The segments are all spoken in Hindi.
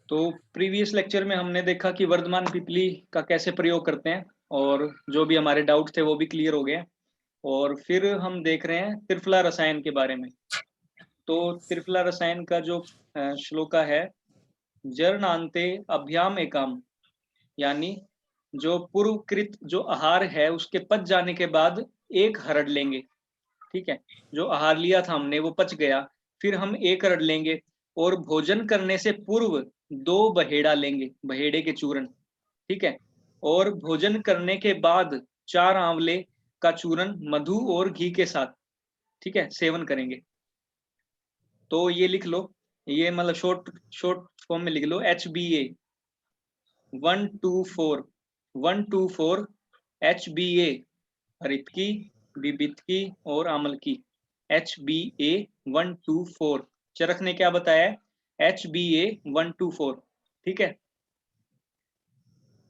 तो प्रीवियस लेक्चर में हमने देखा कि वर्धमान पिपली का कैसे प्रयोग करते हैं, और जो भी हमारे डाउट थे वो भी क्लियर हो गए। और फिर हम देख रहे हैं त्रिफला रसायन के बारे में। तो त्रिफला रसायन का जो श्लोका है, जरनान्ते अभ्याम एकाम, यानी जो पूर्वकृत जो आहार है उसके पच जाने के बाद एक हरड़ लेंगे। ठीक है, जो आहार लिया था हमने वो पच गया, फिर हम एक हरड़ लेंगे, और भोजन करने से पूर्व 2 बहेड़ा लेंगे, बहेड़े के चूर्ण। ठीक है, और भोजन करने के बाद 4 आंवले का चूर्ण मधु और घी के साथ, ठीक है, सेवन करेंगे। तो ये लिख लो, ये मतलब शॉर्ट शॉर्ट फॉर्म में लिख लो, HBA 124 124 HBA, हरित की, विविध की और आमल की। HBA 124, चरक ने क्या बताया है? HBA 124। ठीक है,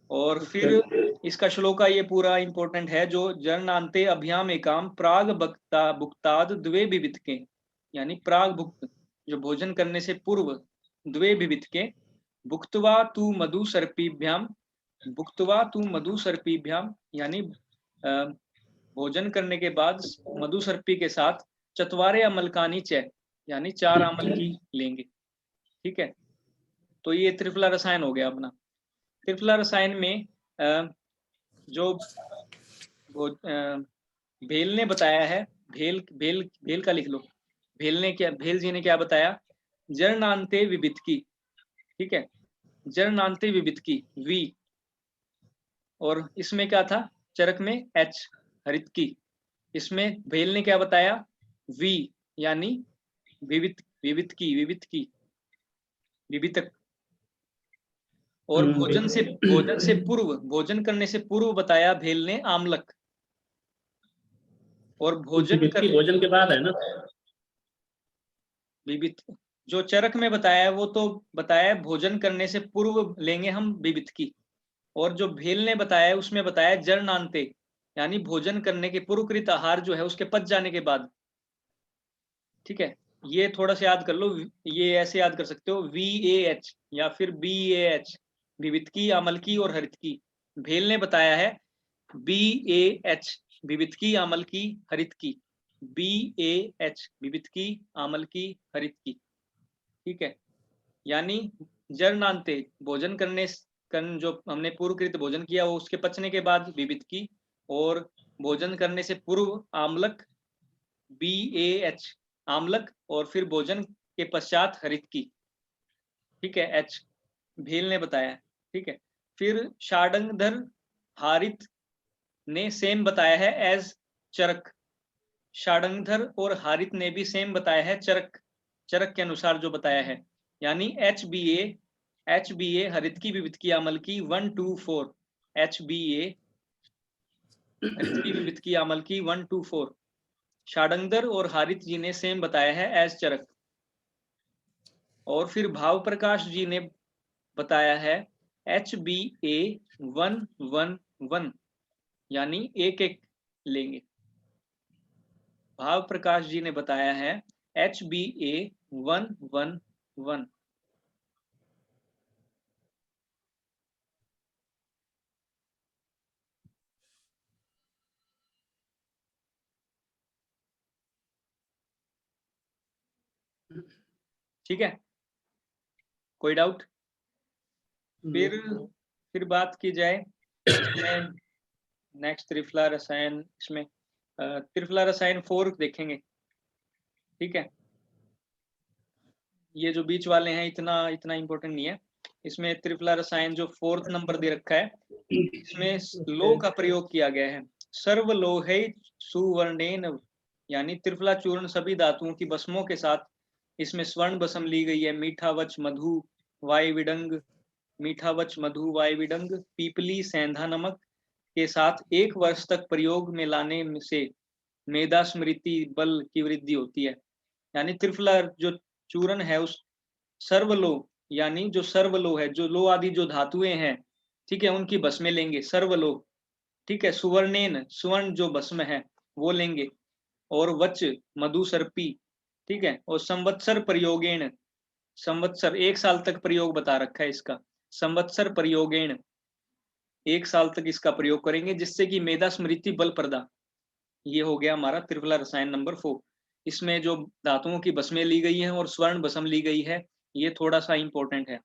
और फिर इसका श्लोका ये पूरा इंपॉर्टेंट है, जो जरनान्ते अभ्याम एकाम प्राग भुक्ताद द्वे विविध के, यानी प्राग भुक्त, जो भोजन करने से पूर्व, द्वे विविध के, भुक्तवा तू मधु सर्पीभ्याम, भुक्तवा तू मधु सर्पीभ्याम, यानी भोजन करने के बाद मधु सर्पी के साथ चतवारे अमलकानी च, यानी 4 अमल की लेंगे। ठीक है, तो ये त्रिफला रसायन हो गया अपना। त्रिफला रसायन में जो भेल ने बताया है, भेल भेल भेल का लिख लो, भेल जी ने क्या बताया? जरनान्ते विविध की। ठीक है, जरनान्ते विविध की वी, और इसमें क्या था? चरक में H, हरित की। इसमें भेल ने क्या बताया? वी, यानी विविध विविध की विविधक। और भोजन से पूर्व, भोजन करने से पूर्व बताया भेल ने आमलक। और भोजन के बाद है ना विविध, जो चरक में बताया है वो तो बताया है भोजन करने से पूर्व लेंगे हम विविध की, और जो भेल ने बताया है उसमें बताया जरनान्ते, यानी भोजन करने के पूर्वकृत आहार जो है उसके पच जाने के बाद। ठीक है, ये थोड़ा सा याद कर लो, ये ऐसे याद कर सकते हो, VAH या फिर BAH, विविध की, अमल की और हरित की। भेल ने बताया है BAH, विविध की, अमल की, हरित की। BAH, विविध की, अमल की, हरित की। ठीक है, यानी जरनान्ते, भोजन करने जो हमने पूर्वकृत भोजन किया वो उसके पचने के बाद विविध की, और भोजन करने से पूर्व आमलक BAH, आमलक, और फिर भोजन के पश्चात हरित की। ठीक है, H, भेल ने बताया। ठीक है, फिर षाडंगधर हारित ने सेम बताया है एज चरक। षाडंगधर और हारित ने भी सेम बताया है चरक, चरक के अनुसार जो बताया है, यानी HBA हरित की, विविध की, अमल की 124, HBA हरित की, विविध की, अमल की 124, षाडंगधर और हारित जी ने सेम बताया है एज चरक। और फिर भाव प्रकाश जी ने बताया है HBA 111, यानी एक एक लेंगे। भाव प्रकाश जी ने बताया है HBA 111। ठीक है, कोई डाउट? फिर बात की जाए इसमें नेक्स्ट त्रिफला रसायन, इसमें त्रिफला रसायन 4 देखेंगे। ठीक है, ये जो बीच वाले हैं इतना इतना इंपॉर्टेंट नहीं है। इसमें त्रिफला रसायन जो 4th नंबर दे रखा है, इसमें लोह का प्रयोग किया गया है। सर्वलोहे सुवर्णेन, यानी त्रिफला चूर्ण सभी धातुओं की भस्मों के साथ इसमें स्वर्ण भस्म ली गई है। मीठावच मधु वायुविडंग, मीठावच मधु वायुविडंग, पीपली सेंधा नमक के साथ 1 वर्ष तक प्रयोग में लाने से मेधा स्मृति बल की वृद्धि होती है। यानी त्रिफला जो चूर्ण है उस सर्वलो, यानी जो सर्वलो है, जो लो आदि जो धातुएं हैं, ठीक है, उनकी भस्में लेंगे, सर्वलो। ठीक है, सुवर्णेन, सुवर्ण जो भस्म है वो लेंगे, और वच मधु सर्पी, ठीक है, और संवत्सर प्रयोगेण, संवत्सर 1 साल तक प्रयोग बता रखा है इसका। संवत्सर प्रयोगेण, 1 साल तक इसका प्रयोग करेंगे, जिससे कि मेधा स्मृति बल प्रदा। ये हो गया हमारा त्रिफला रसायन नंबर 4। इसमें जो धातुओं की भस्में ली गई हैं और स्वर्ण भस्म ली गई है, ये थोड़ा सा इंपॉर्टेंट है।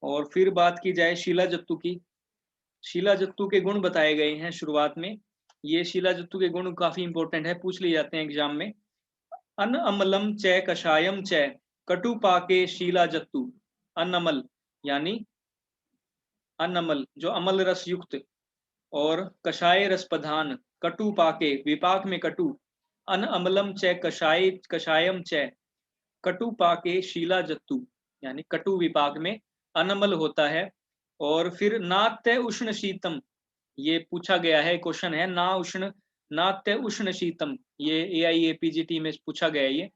और फिर बात की जाए शिलाजत्तु की। शिलाजत्तु के गुण बताए गए हैं शुरुआत में। ये शिलाजत्तु के गुण काफी इंपॉर्टेंट है, पूछ लिए जाते हैं एग्जाम में। अन अमलम च कषायम च कटुपाके शिलाजत्तु। अनअमल यानी अनअमल जो अमल रस युक्त, और कषाय रस प्रधान, कटु पाके विपाक में कटु, अन अमलम च कषाय कषायम च कटु पाके शीला जत्तु, यानी कटु विपाक में अनमल होता है। और फिर नात्य उष्ण शीतम, ये पूछा गया है, क्वेश्चन है ना उष्ण, नात्य उष्ण शीतम, ये AIAPGT में पूछा गया है ये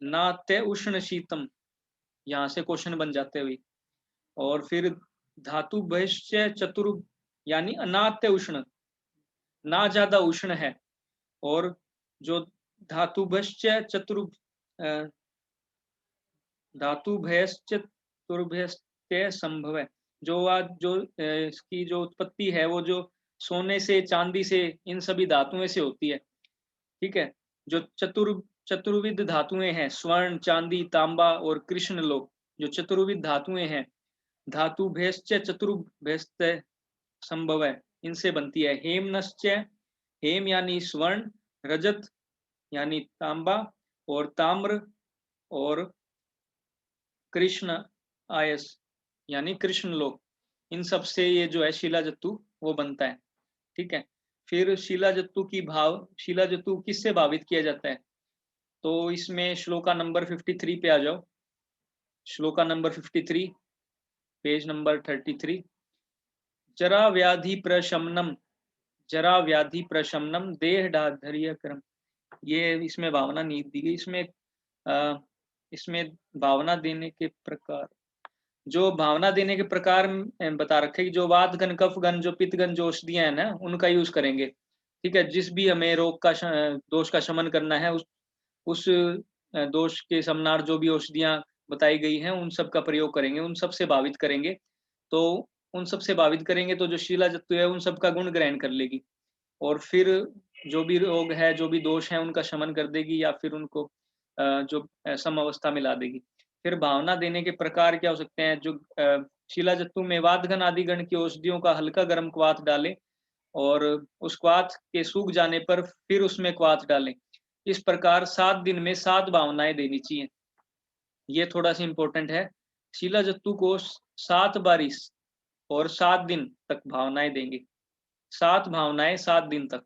नात्य उष्ण शीतम, यहाँ से क्वेश्चन बन जाते हुए। और फिर धातु बहिश्च चतुर, यानी अनात्य उष्ण, ना ज्यादा उष्ण है। और जो धातु बहिश्च चतुर धातु भयश्च तुर्भयस्ते संभव है, जो आज जो इसकी जो उत्पत्ति है वो जो सोने से, चांदी से, इन सभी धातुओं से होती है। ठीक है, जो चतुर्विध धातुएं हैं, स्वर्ण, चांदी, तांबा और कृष्ण लोक, जो चतुर्विध धातुएं हैं, धातु भेश्च चतुर्भेस्त संभव है, इनसे बनती है। हेमनश्च, हेम यानी स्वर्ण, रजत यानी तांबा और ताम्र, और कृष्ण आयस यानी कृष्ण लोक, इन सब से ये जो है शिलाजत्तु वो बनता है। ठीक है, फिर शिलाजत्तु की भाव, शिलाजत्तु किससे भावित किया जाता है? तो इसमें श्लोका नंबर 53 पे आ जाओ। Shloka number 53, page number 33। जरा व्याधि प्रशमनम, जरा व्याधि प्रशमनम देह धार्य क्रम, ये इसमें भावना नहीं दी गई। इसमें भावना देने के प्रकार, जो भावना देने के प्रकार बता रखे कि जो वात गण, कफ गण, जो पित्त गण, जो औषधियां है ना, उनका यूज करेंगे। ठीक है, जिस भी हमें रोग का दोष का शमन करना है, उस दोष के समनार जो भी औषधियां बताई गई हैं, उन सब का प्रयोग करेंगे, उन सब से भावित करेंगे। तो उन सब से भावित करेंगे तो जो शीला जत्तु है उन सब का गुण ग्रहण कर लेगी, और फिर जो भी रोग है, जो भी दोष है, उनका शमन कर देगी, या फिर उनको जो सम अवस्था में ला देगी। फिर भावना देने के प्रकार क्या हो सकते हैं? जो शिला जत्तु में वातगण आदि गण की औषधियों का हल्का गर्म क्वाथ डालें, और उस क्वाथ के सूख जाने पर फिर उसमें क्वाथ डालें। इस प्रकार 7 दिन में 7 भावनाएं देनी चाहिए। ये थोड़ा सा इंपॉर्टेंट है। शिला जत्तु को 7 बार और 7 दिन तक भावनाएं देंगे, 7 भावनाएं 7 दिन तक।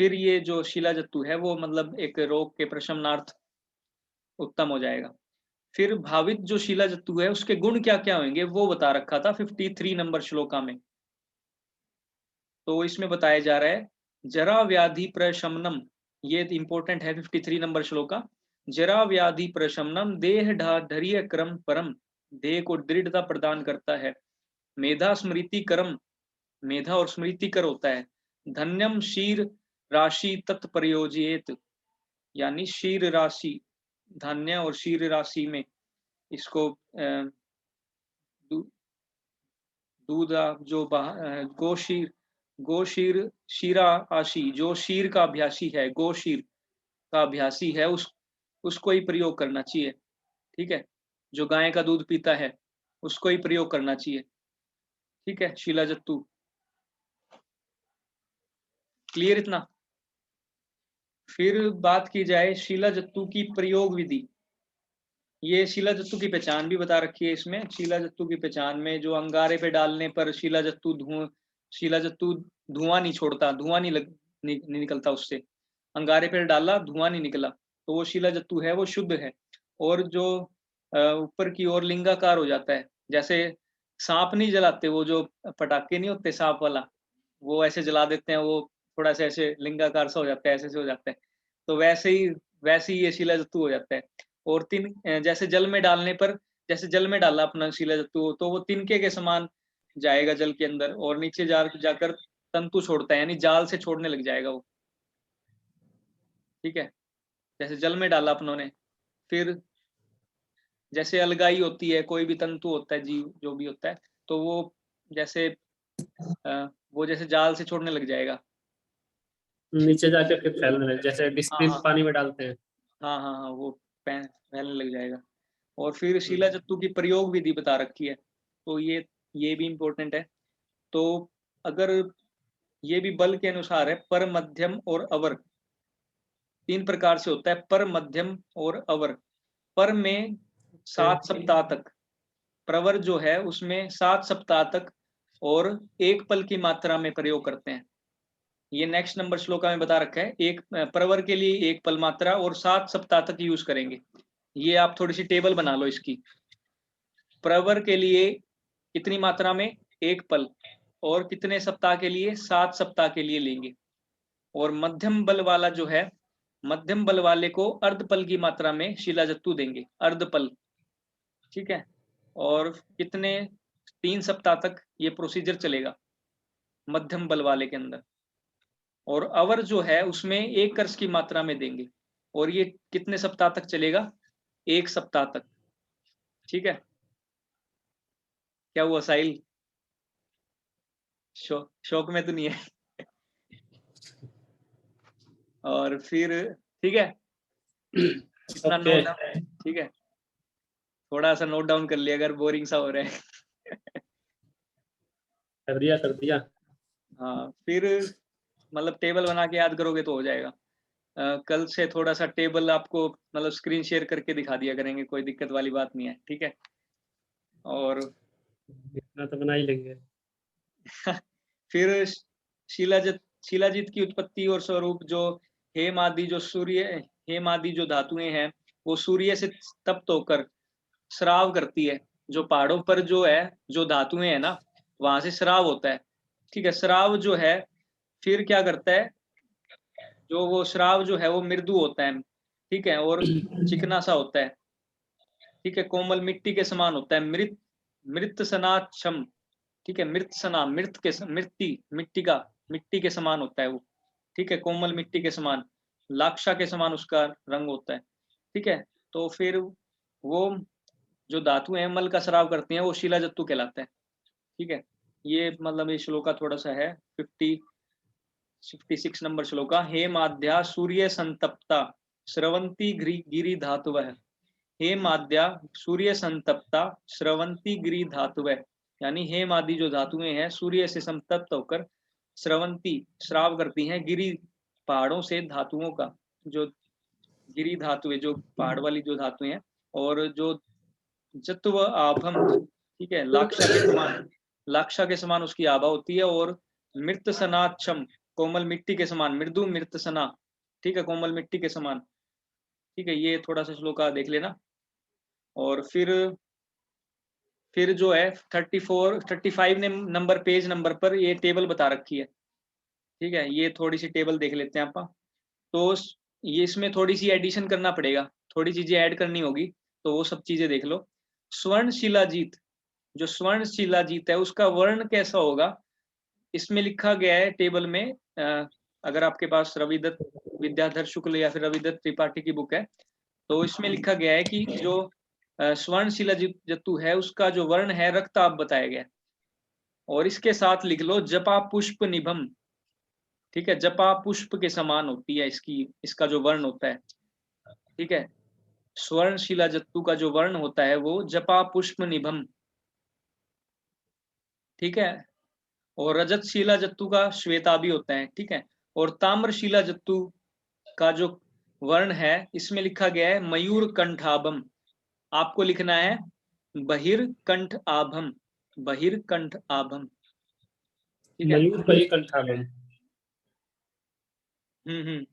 फिर ये जो शिला जत्तु है वो मतलब एक रोग के प्रशमनार्थ उत्तम हो जाएगा। फिर भावित जो शिला जत्तु है उसके गुण क्या क्या होंगे वो बता रखा था 53 नंबर श्लोका में। तो इसमें बताया जा रहा है जरा व्याधि प्रशमनम, ये इंपॉर्टेंट है 53 नंबर श्लोका। जरा व्याधि प्रशमनम देह ढर्य क्रम परम, देह को दृढ़ता प्रदान करता है। मेधा स्मृति करम, मेधा और स्मृति कर होता है। धन्यम शीर राशि तत्प्रयोजित, यानी शीर राशि, धान्य और शीर राशि में इसको दूध जो गोशीर, गोशीर शीरा आशी, जो शीर का अभ्यासी है, गोशीर का अभ्यासी है, उसको ही प्रयोग करना चाहिए। ठीक है, जो गाय का दूध पीता है उसको ही प्रयोग करना चाहिए। ठीक है, शीला जत्तु क्लियर इतना? फिर बात की जाए शीला जत्तु की प्रयोग विधि। ये शीला जत्तु की पहचान भी बता रखी है इसमें। शीला जत्तु की पहचान में जो अंगारे पे डालने पर शीला जत्तु धुआं नहीं छोड़ता, धुआं नहीं निकलता उससे। अंगारे पे डाला, धुआं नहीं निकला, तो वो शीला जत्तु है, वो शुद्ध है। और जो ऊपर की ओर लिंगाकार हो जाता है, जैसे सांप नहीं जलाते, वो जो पटाखे नहीं होते सांप वाला, वो ऐसे जला देते हैं, वो थोड़ा सा ऐसे लिंगाकार सा हो जाता है, ऐसे से हो जाता है। तो वैसे ही ये शीला जत्तु हो जाता है। और जैसे जल में डालने पर, जैसे जल में डाला अपना शीला जत्तु, तो वो तिनके के समान जाएगा जल के अंदर, और नीचे जाकर तंतु छोड़ता है, यानी जाल से छोड़ने लग जाएगा वो। ठीक है, जैसे जल में डाला अपनों ने। फिर जैसे अलगाई होती है, कोई भी तंतु होता है, जीव जो भी होता है, तो वो जैसे वो जैसे जाल से छोड़ने लग जाएगा। नीचे जाके फिर फैलने लगे, जैसे डिस्प्रिन हाँ पानी में डालते हैं। हाँ हाँ हाँ, वो फैलने लग जाएगा। और फिर शीला जत्तू की प्रयोग विधि बता रखी है, तो ये भी इम्पोर्टेंट है। तो अगर ये भी बल के अनुसार है, पर, मध्यम और अवर, 3 प्रकार से होता है, पर, मध्यम और अवर। पर में 7 सप्ताह तक, प्रवर जो है उसमें 7 सप्ताह तक और 1 पल की मात्रा में प्रयोग करते हैं। ये नेक्स्ट नंबर श्लोका में बता रखा है, एक प्रवर के लिए 1 पल मात्रा और 7 सप्ताह तक यूज करेंगे। ये आप थोड़ी सी टेबल बना लो इसकी। प्रवर के लिए कितनी मात्रा में, 1 पल, और कितने सप्ताह के लिए, 7 सप्ताह के लिए लेंगे। और मध्यम बल वाला जो है, मध्यम बल वाले को अर्ध पल की मात्रा में शिलाजत्तू देंगे, अर्ध पल। ठीक है। और कितने, 3 सप्ताह तक ये प्रोसीजर चलेगा मध्यम बल वाले के अंदर। और अवर जो है उसमें 1 कर्स की मात्रा में देंगे, और ये कितने सप्ताह तक चलेगा, 1 सप्ताह तक। ठीक है। क्या हुआ साहिल, शौक में तो नहीं है? और फिर ठीक है, इतना ओके, नोट डाउन, ठीक है, थोड़ा सा नोट डाउन कर लिया अगर बोरिंग सा हो रहा है। कर दिया कर दिया। हाँ, फिर मतलब टेबल बना के याद करोगे तो हो जाएगा। कल से थोड़ा सा टेबल आपको मतलब स्क्रीन शेयर करके दिखा दिया करेंगे, कोई दिक्कत वाली बात नहीं है। ठीक है। और इतना तो बना ही लेंगे। फिर शिलाजीत की उत्पत्ति और स्वरूप, जो हेम आदि जो सूर्य, हेम आदि जो धातुएं हैं वो सूर्य से तप्त होकर स्राव करती है। जो पहाड़ों पर जो है, जो धातुएं है ना, वहां से स्राव होता है। ठीक है। स्राव जो है फिर क्या करता है, जो वो स्राव जो है वो मृदु होता है। ठीक है। और चिकना सा होता है। ठीक है। कोमल मिट्टी के समान होता है। मृत मृत सनाक्षम। ठीक है। मृत सना, मिट्टी के समान होता है वो। ठीक है। कोमल मिट्टी के समान, लाक्षा के समान उसका रंग होता है। ठीक है। तो फिर वो जो धातु है मल का स्राव करती हैं, वो शिलाजत्तु कहलाता है। ठीक है। ये मतलब ये श्लोका थोड़ा सा है, 56 नंबर श्लोका। हे माध्या सूर्य संतप्ता स्रवंती गिरी धातुव। हे माध्या सूर्य संतप्ता स्रवंती गिरी धातुव, यानी हेम आदि जो धातुएं हैं सूर्य से संतप्त होकर स्रवंती, श्राव करती हैं, गिरी, पहाड़ों से, धातुओं का, जो गिरी धातु है, जो पहाड़ वाली जो धातुएं हैं। और जो जत्व आभम, ठीक है, लाक्षा के समान, लाक्षा के समान उसकी आभा होती है। और मृत सनाक्षम, कोमल मिट्टी के समान, मृदु मृत सना, ठीक है, कोमल मिट्टी के समान। ठीक है। ये थोड़ा सा श्लोका देख लेना। और फिर जो है 35 ने नंबर, पेज नंबर पर ये टेबल बता रखी है। ठीक है। ये थोड़ी सी टेबल देख लेते हैं आप। तो ये इसमें थोड़ी सी एडिशन करना पड़ेगा, थोड़ी चीजें ऐड करनी होगी, तो वो सब चीजें देख लो। स्वर्ण शिलाजीत, जो स्वर्ण शिलाजीत है उसका वर्ण कैसा होगा, इसमें लिखा गया है टेबल में। अगर आपके पास रविदत्त विद्याधर शुक्ल या फिर रविदत्त त्रिपाठी की बुक है, तो इसमें लिखा गया है कि जो स्वर्ण शिलाजत्तु है उसका जो वर्ण है रक्ताभ बताया गया है। और इसके साथ लिख लो जपा पुष्प निभम। ठीक है। जपा पुष्प के समान होती है इसका जो वर्ण होता है। ठीक है। स्वर्ण शिलाजत्तु का जो वर्ण होता है वो जपा पुष्प निभम। ठीक है। और रजत शिलाजत्तु का श्वेता भी होता है। ठीक है। और ताम्र शिलाजत्तु का जो वर्ण है इसमें लिखा गया है मयूर कंठाभम। आपको लिखना है बहिर्कंठ आभम, बहिर्कंठ आभम। ठीक है। मयूर बही कंठाभम। हम्म।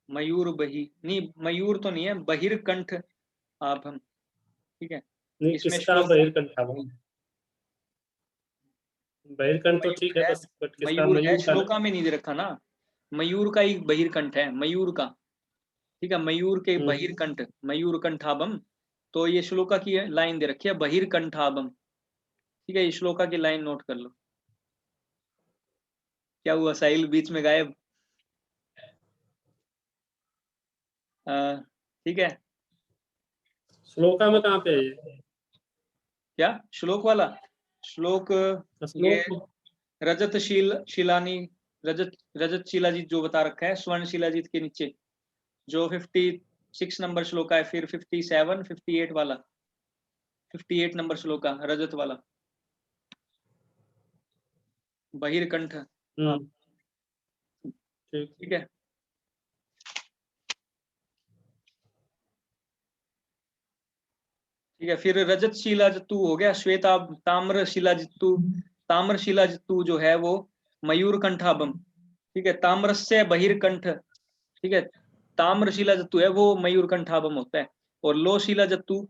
मयूर बही नहीं, मयूर तो नहीं है, बहिर्कंठ आभम। ठीक है। नहीं, इसमें किसका श्लोक बहिर्कंठाभम? बहिर्कंठ तो ठीक मयूर है है, बस, बट किसका, मयूर है, मयूर का ना? श्लोका में नहीं दे रखा ना। मयूर का ही बहिर्कंठ है, मयूर का। ठीक है। मयूर के हम्म। बहिर्कंठ, मयूर कंठाभम। तो ये श्लोका की लाइन दे रखी है बहिर्कंठाभम। ठीक है। ये श्लोका की लाइन नोट कर लो। क्या हुआ साहिल, बीच में गायब? ठीक है। श्लोका में कहाँ पे है ये? क्या श्लोक वाला? श्लोक ये श्लोक रजत शिलानी, रजत शिलाजीत जो बता रखा है स्वर्ण शिलाजीत के नीचे, जो 56 नंबर श्लोक है, फिर 57, 58 वाला, 58 नंबर श्लोक का रजत वाला बहिर्कंठ। हाँ ठीक। ठीक है। ठीक है, फिर रजत शिलाजित्तु हो गया, श्वेता ताम्र शिलाजित्तु, ताम्र शिलाजित्तु जो है वो मयूर कंठाभम। ठीक है, ताम्रस्य बहिर्कंठ, ठीक है, ताम्र शिलाजित्तु है वो मयूर कंठाभम होता है। और लो शिलाजित्तु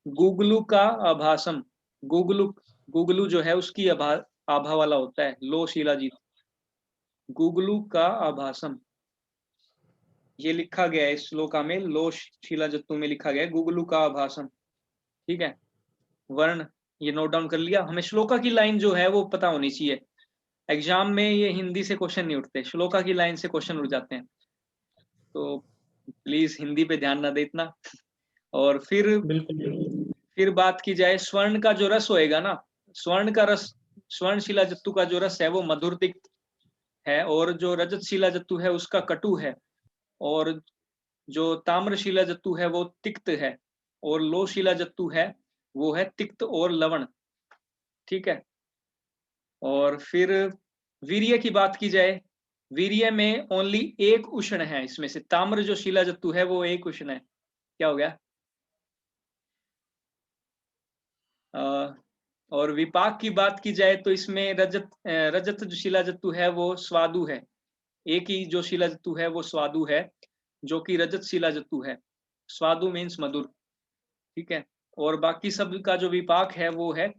गुगलू का आभासम, गुगलू, गुगलू जो है उसकी आभा वाला होता है लो शिलाजीत, गुगलू का आभासम, ये लिखा गया है इस श्लोका में, लो शिलाजित्तु में लिखा गया है गुगलू का आभासम। ठीक है, वर्ण ये नोट डाउन कर लिया। हमें श्लोका की लाइन जो है वो पता होनी चाहिए, एग्जाम में ये हिंदी से क्वेश्चन नहीं उठते, श्लोका की लाइन से क्वेश्चन उठ जाते हैं, तो प्लीज हिंदी पे ध्यान ना दे इतना। और फिर बात की जाए स्वर्ण का जो रस होएगा ना, स्वर्ण का रस, स्वर्ण शिला जत्तु का जो रस है वो मधुर तिक्त है, और जो रजत शिला जत्तु है उसका कटु है, और जो ताम्र शिला जत्तु है वो तिक्त है, और लो शिला जत्तु है वो है तिक्त और लवण। ठीक है, और फिर वीर्य की बात की जाए, वीर्य में ओनली एक उष्ण है, इसमें से ताम्र जो शिला जत्तु है वो एक उष्ण है। क्या हो गया? और विपाक की बात की जाए तो इसमें रजत जो शिला जत्तु है वो स्वादु है, एक ही जो शिला जत्तु है वो स्वादु है, जो कि रजत शिला जत्तु है, स्वादु मीन्स मधुर। ठीक है, और बाकी सब का जो विपाक है वो है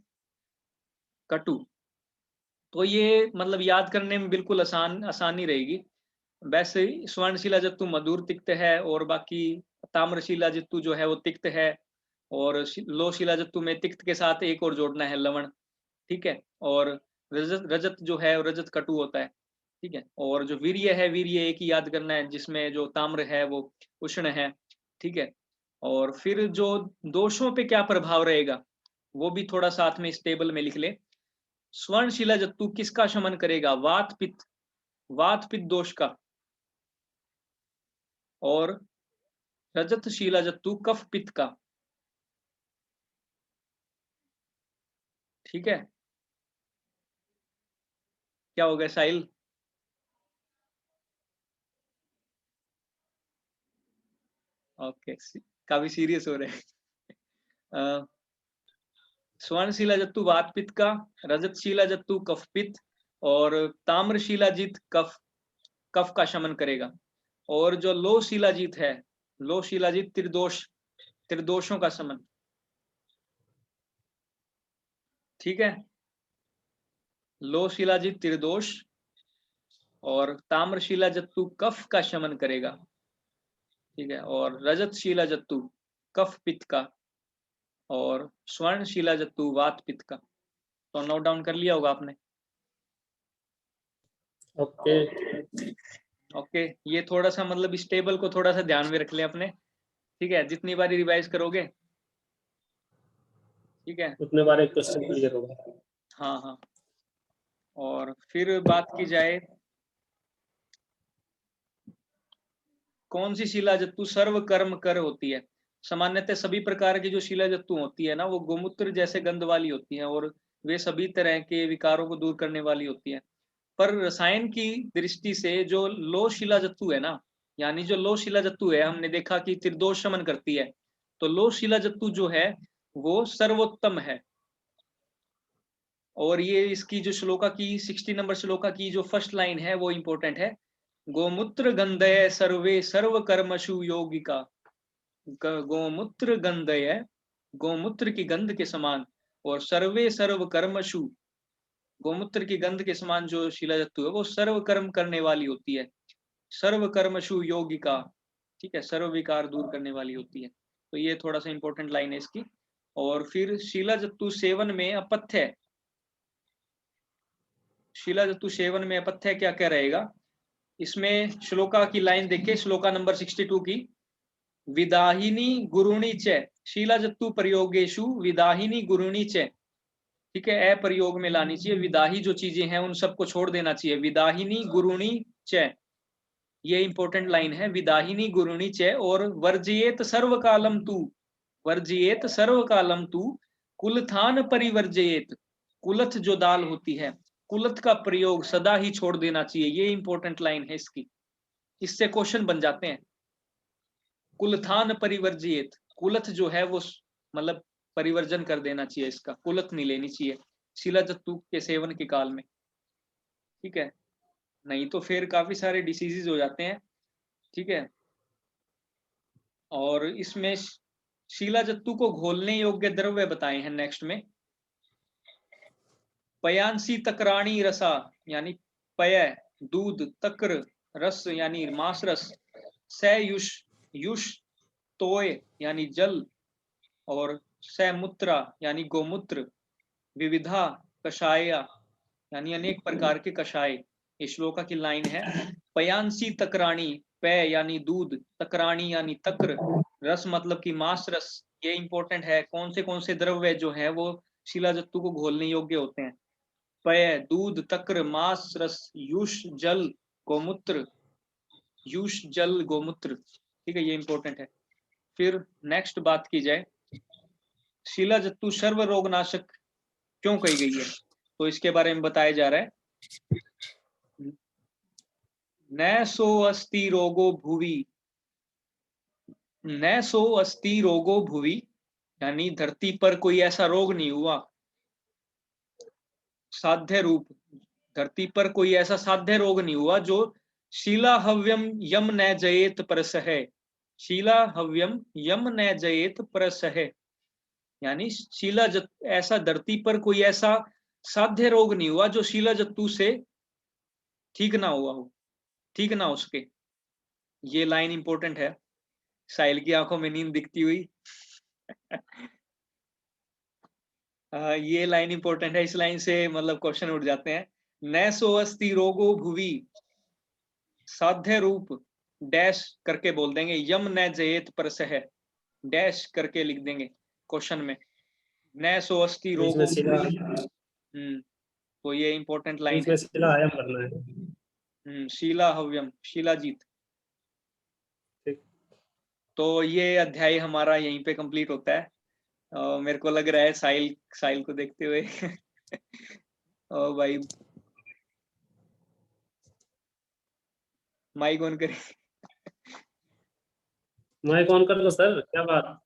कटु। तो ये मतलब याद करने में बिल्कुल आसानी रहेगी। वैसे स्वर्णशिला जत्तु मधुर तिक्त है, और बाकी ताम्रशिला जत्तु जो है वो तिक्त है, और लो शिला जत्तु में तिक्त के साथ एक और जोड़ना है लवण। ठीक है, और रजत रजत जो है रजत कटु होता है। ठीक है, और जो वीर्य है, वीर्य एक ही याद करना है, जिसमें जो ताम्र है वो उष्ण है। ठीक है, और फिर जो दोषों पे क्या प्रभाव रहेगा वो भी थोड़ा साथ में इस टेबल में लिख ले। स्वर्ण शिला जत्तु किसका शमन करेगा? वात पित्त, वात पित्त दोष का। और रजत शिला जत्तु कफ पित्त का। ठीक है, क्या हो गया साहिल? ओके, काफी सीरियस हो रहे हैं। स्वर्ण शिला जत्तु वात पित्त का, रजत शिला जत्तु कफ पित्त, और ताम्र शिलाजीत कफ, कफ का शमन करेगा। और जो लो शिलाजीत है, लो शिलाजीत त्रिदोष, त्रिदोषों का शमन। ठीक है, लो शिलाजीत त्रिदोष, और ताम्र शिला जत्तु कफ का शमन करेगा। ठीक है, और रजत शिला जत्तु कफ पित्त का, और स्वर्ण शिला जत्तु वात पित्त का। तो नोट डाउन कर लिया होगा आपने? ओके। ओके, ये थोड़ा सा मतलब इस टेबल को थोड़ा सा ध्यान में रख ले अपने। ठीक है, जितनी बार रिवाइज करोगे, ठीक है, उतने बार एक क्वेश्चन क्लियर होगा। हाँ हाँ। और फिर बात की जाए, कौन सी शिला जत्तु सर्व कर्म कर होती है? सामान्यतः सभी प्रकार की जो शिला जत्तु होती है ना वो गोमूत्र जैसे गंध वाली होती है, और वे सभी तरह के विकारों को दूर करने वाली होती है। पर रसायन की दृष्टि से जो लो शिला जत्तु है ना, यानी जो लो शिला जत्तु है, हमने देखा कि त्रिदोष शमन करती है, तो लो शिला जत्तु जो है वो सर्वोत्तम है। और ये इसकी जो श्लोका की 60 नंबर श्लोका की जो फर्स्ट लाइन है वो इंपॉर्टेंट है, गोमूत्र गंधय सर्वे सर्व कर्मशु योगिका। गोमूत्र गंधय, गोमूत्र की गंध के समान, और सर्वे सर्व कर्मशु, गोमूत्र की गंध के समान जो शिला जत्तु है वो सर्व कर्म करने वाली होती है, सर्व कर्मशु योगिका। ठीक है, सर्व विकार दूर करने वाली होती है। तो ये थोड़ा सा इंपॉर्टेंट लाइन है इसकी। और फिर शिला जत्तु सेवन में अपथ्य, शिला जत्तु सेवन में अपथ्य क्या क्या रहेगा? इसमें श्लोका की लाइन देखिए, श्लोका नंबर 62 की, विदाहिनी गुरुणी च, शीला जत्तु प्रयोगेशु विदाहिनी गुरुणी च, ठीक है, ए प्रयोग में लानी चाहिए। विदाही जो चीजें हैं उन सबको छोड़ देना चाहिए। विदाहिनी गुरुणी च, ये इंपॉर्टेंट लाइन है, विदाहिनी गुरुणी च। और वर्जयेत सर्वकालम तू, वर्जयेत सर्वकालम तू कुलथान परिवर्जयेत, कुलथ जो दाल होती है, कुलथ का प्रयोग सदा ही छोड़ देना चाहिए। ये इंपॉर्टेंट लाइन है इसकी, इससे क्वेश्चन बन जाते हैं। कुलथान परिवर्जयेत, कुलथ जो है वो मतलब परिवर्जन कर देना चाहिए, इसका कुलथ नहीं लेनी चाहिए शीला जत्तू के सेवन के काल में, ठीक है, नहीं तो फिर काफी सारे डिसीजेज हो जाते हैं, ठीक है। और इसमें शीला जत्तू को घोलने योग्य द्रव्य बताए हैं नेक्स्ट में। पयांसी तकराणी रसा, यानी पय दूध, तक्र रस यानी मांस रस, सयुष युष तोय यानी जल, और समुत्रा यानी गोमूत्र, विविधा कषाया यानी अनेक प्रकार के कषाय। इस श्लोका की लाइन है, पयांसी तकराणी, पेय यानी दूध, तकराणी यानी तक्र, रस मतलब कि मांस रस। ये इंपॉर्टेंट है, कौन से द्रव्य जो है वो शीला जत्तु को घोलने योग्य होते हैं। पेय दूध, तक्र, मांस रस, युष जल, गोमूत्र, युष जल गोमूत्र, ठीक है, ये इंपॉर्टेंट है। फिर नेक्स्ट बात की जाए, शीला जत्तु सर्व रोगनाशक क्यों कही गई है, तो इसके बारे में बताया जा रहा है। न सो अस्ति रोगो भुवि, न सो अस्ति रोगो भुवि, यानी धरती पर कोई ऐसा रोग नहीं हुआ साध्य रूप, धरती पर कोई ऐसा साध्य रोग नहीं हुआ जो शीला हव्यम यम न जयेत परसह, शीला हव्यम यम न जयेत परसह, यानी शीला ऐसा धरती पर कोई ऐसा साध्य रोग नहीं हुआ जो शीला जत्तू से ठीक ना हुआ हो, ठीक ना हो सके। ये लाइन इंपॉर्टेंट है, साहिल की आंखों में नींद दिखती हुई ये लाइन इंपॉर्टेंट है, इस लाइन से मतलब क्वेश्चन उठ जाते हैं। न सो अस्ति रोगो भुवि, साध्य रूप डैश करके बोल देंगे, यम न जयेत परसह, डैश करके लिख देंगे क्वेश्चन में, न सो अस्ति रोगो भुवि। तो ये इंपॉर्टेंट लाइन है, शीला हयम करना है। शीला हव्यम, शीला जीत। तो ये अध्याय हमारा यहीं पे कंप्लीट होता है। मेरे को लग रहा है साहिल को देखते हुए ओ भाई माइक ऑन करें माइक ऑन कर दो सर, क्या बात,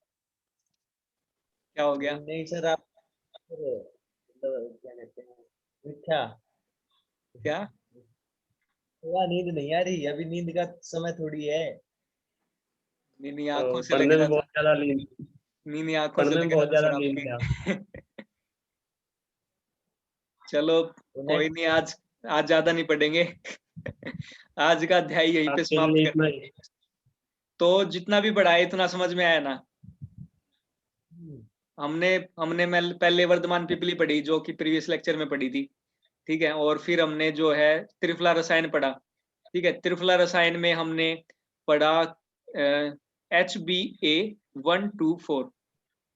क्या हो गया? नहीं सर, आप क्या कहते हैं, मिठा क्या? नींद नहीं आ रही अभी, नींद का समय थोड़ी है। नहीं आंखों से लग पढ़ने रहा में बहुत ज्यादा नींद, नहीं आंखों से पढ़ने में लग रहा बहुत था ज्यादा सर नींद है आपकी चलो कोई नहीं, आज ज्यादा नहीं पढ़ेंगे आज का अध्याय यहीं पे आपके समाप्त लिए कर। इतना ही। तो जितना भी पढ़ा है इतना समझ में आया ना? हमने पहले वर्धमान पिपली पढ़ी जो कि प्रीवियस लेक्चर में पढ़ी थी, ठीक है, और फिर हमने जो है त्रिफला रसायन पढ़ा, ठीक है। त्रिफला रसायन में हमने पढ़ा HBA124,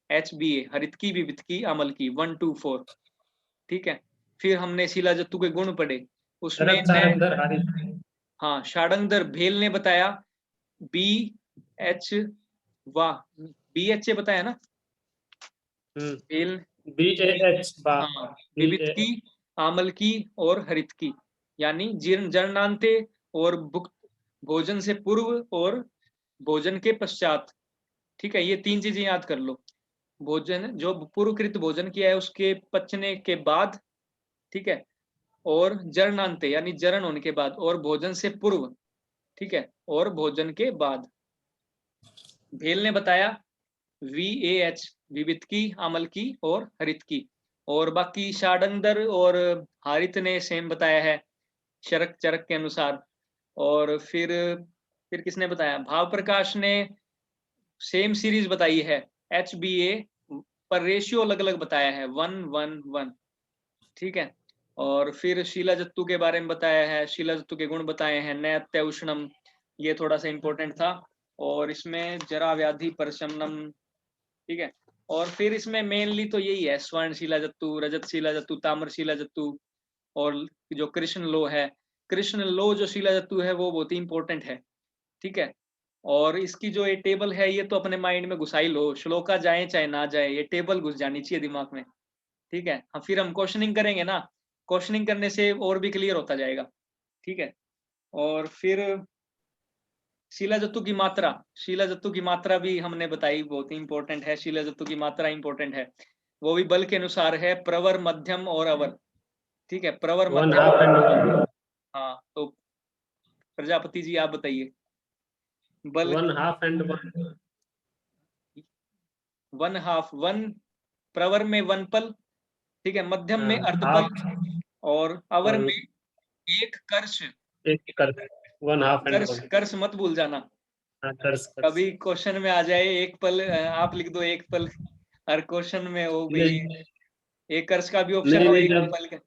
HBA हरितकी विवितकी अम्ल की 124, ठीक है। फिर हमने शीला जत्तु के गुण पढ़े, उसमें हाँ षाडंगधर भेल ने बताया BH, वाह BH बताया ना, भेल BAH, हाँ विवितकी, आमल की और हरित की, यानी जीर्ण जरनांते और भुक्त, भोजन से पूर्व और भोजन के पश्चात, ठीक है। ये तीन चीजें याद कर लो, भोजन जो पूर्वकृत भोजन किया है उसके पचने के बाद, ठीक है, और जरनांते यानी जरण होने के बाद, और भोजन से पूर्व, ठीक है, और भोजन के बाद। भेल ने बताया VAH विवितकी, आमल की और हरित की, और बाकी षाडंगधर और हारित ने सेम बताया है शरक चरक के अनुसार। और फिर किसने बताया? भाव प्रकाश ने सेम सीरीज बताई है HBA, पर रेशियो अलग अलग बताया है 1-1-1, ठीक है। और फिर शीला जत्तु के बारे में बताया है, शीला जत्तु के गुण बताए हैं, नैत्य उष्णम, ये थोड़ा सा इंपॉर्टेंट था। और इसमें जरा व्याधि परशमनम, ठीक है। और फिर इसमें मेनली तो यही है, स्वर्णशिला जत्तु, रजतशिला जत्तु, ताम्रशिला जत्तु, और जो कृष्ण लो है, कृष्ण लो जो शिला जत्तु है वो बहुत ही इंपॉर्टेंट है, ठीक है। और इसकी जो ये टेबल है ये तो अपने माइंड में घुसा ही लो, श्लोका जाए चाहे ना जाए, ये टेबल घुस जानी चाहिए दिमाग में, ठीक है। हाँ, फिर हम क्वेश्चनिंग करेंगे ना, क्वेश्चनिंग करने से और भी क्लियर होता जाएगा, ठीक है। और फिर शीला जत्तु की मात्रा, शीला जत्तु की मात्रा भी हमने बताई, बहुत ही इंपॉर्टेंट है, शीला जत्तु की मात्रा इंपॉर्टेंट है, वो भी बल के अनुसार है, प्रवर, मध्यम और अवर, ठीक है। प्रवर, 1 मध्यम, हाफ एंड 1, हाँ तो प्रजापति जी आप बताइए। बल 1 हाफ एंड 1, 1 हाफ, 1 प्रवर में 1 पल, ठीक है, मध्यम में अर्धपल, हाफ और अवर और में 1 कर्ष। 1 कर 1 हाँ, हाफ एंड कर्ष, 1, कर्ष मत भूल जाना, कर्स कभी क्वेश्चन में आ जाए 1 पल, आप लिख दो 1 पल, हर क्वेश्चन में हो भाई, नहीं 1 कर्ष का भी ऑप्शन नहीं हो, नहीं, 1 जब पल का।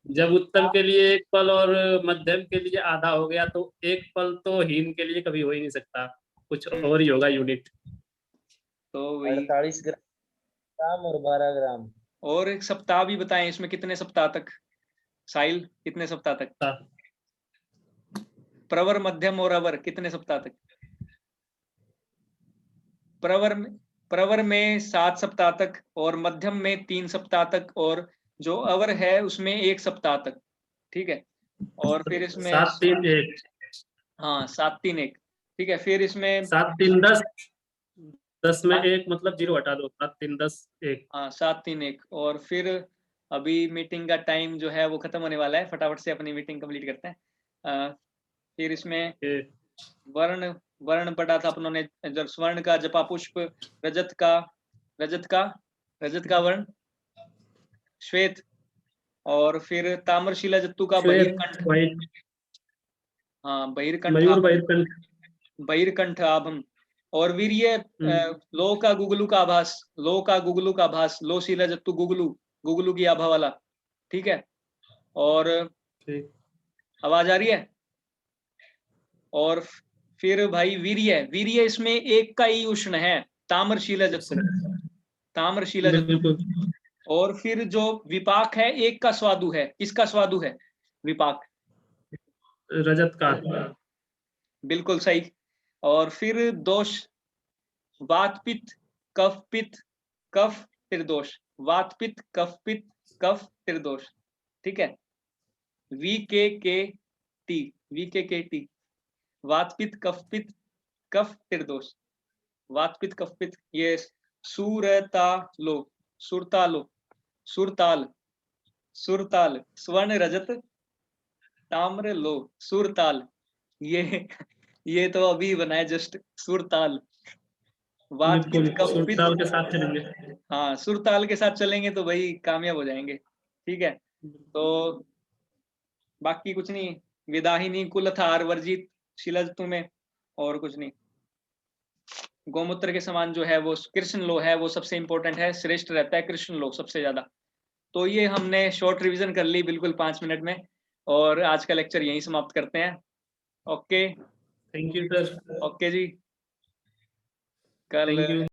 जब उत्तम के लिए 1 पल और मध्यम के लिए आधा हो गया, तो 1 पल तो हीन के लिए कभी हो ही नहीं सकता, कुछ और ही होगा यूनिट। तो वही, 48 ग्राम और 12 ग्राम। और एक सप्ताह भी बताएं, इसमें कितने सप्ताह तक, साहिल कितने सप्ताह तक, प्रवर, मध्यम और अवर कितने सप्ताह तक? प्रवर में 7 सप्ताह तक, और मध्यम में 3 सप्ताह तक, और जो अवर है उसमें 1 सप्ताह तक, ठीक है। और फिर इसमें 7 3 1, हाँ 7 3 1, ठीक है। फिर इसमें 7 3 10, 10 में हाँ 1 मतलब 0 हटा दो, 7 3 10 1। हाँ 7 3 1। और फिर अभी मीटिंग का टाइम जो है वो खत्म होने वाला है, फटाफट से अपनी मीटिंग कंप्लीट करते हैं। फिर इसमें वर्ण, वर्ण पढ़ा था अपनों ने, जब स्वर्ण का जपा पुष्प, रजत का, रजत का, रजत का वर्ण श्वेत, और फिर ताम्रशिला जत्तु का श्वेत बहिर्कंठ, व्हाइट, हाँ बहिर्कंठ मयूर आभम, बहिर्कंठ, बहिर्कंठ आभम, और वीर्य लो का गुगलू का आभास, लो का गुगलू का आभास, लो शिला जत्तु गुगलू, गुगलू की आभा वाला, ठीक है। और ठीक, आवाज आ रही है? और फिर भाई वीर्य, वीर्य इसमें 1 का ही उष्ण है, ताम्रशिला जत्तु, ताम्रशिला जत्तु। बिल्कुल। और फिर जो विपाक है 1 का स्वादु है, किसका स्वादु है विपाक? रजत का, बिल्कुल सही। और फिर दोष, वात पित्त कफ पित्त कफ फिर दोष, वात पित्त कफ पित्त कफ फिर दोष, ठीक है। VKKT, VKKT, वात पित्त कफ पित्त कफ फिर दोष, वात पित्त कफ पित्त, ये सुरतालो, सुरतालो, सुरताल, सुरताल, स्वर्ण रजत ताम्र लो, सुरताल, ये तो अभी बनाया जस्ट, सुरताल, वात बिल्कुल पित्त कफ पित्त, सुरताल के साथ चलेंगे। हाँ सुरताल के साथ चलेंगे तो भाई कामयाब हो जाएंगे, ठीक है। तो बाकी कुछ नहीं, विदाहिनी कुलथार वर्जित शिला जत्तु में, और कुछ नहीं। गोमूत्र के समान जो है वो कृष्ण लो है, वो सबसे इंपॉर्टेंट है, श्रेष्ठ रहता है कृष्ण लो सबसे ज्यादा। तो ये हमने शॉर्ट रिवीजन कर ली बिल्कुल 5 मिनट में, और आज का लेक्चर यहीं समाप्त करते हैं। Okay, thank you sir, okay जी, कल थैंक यू।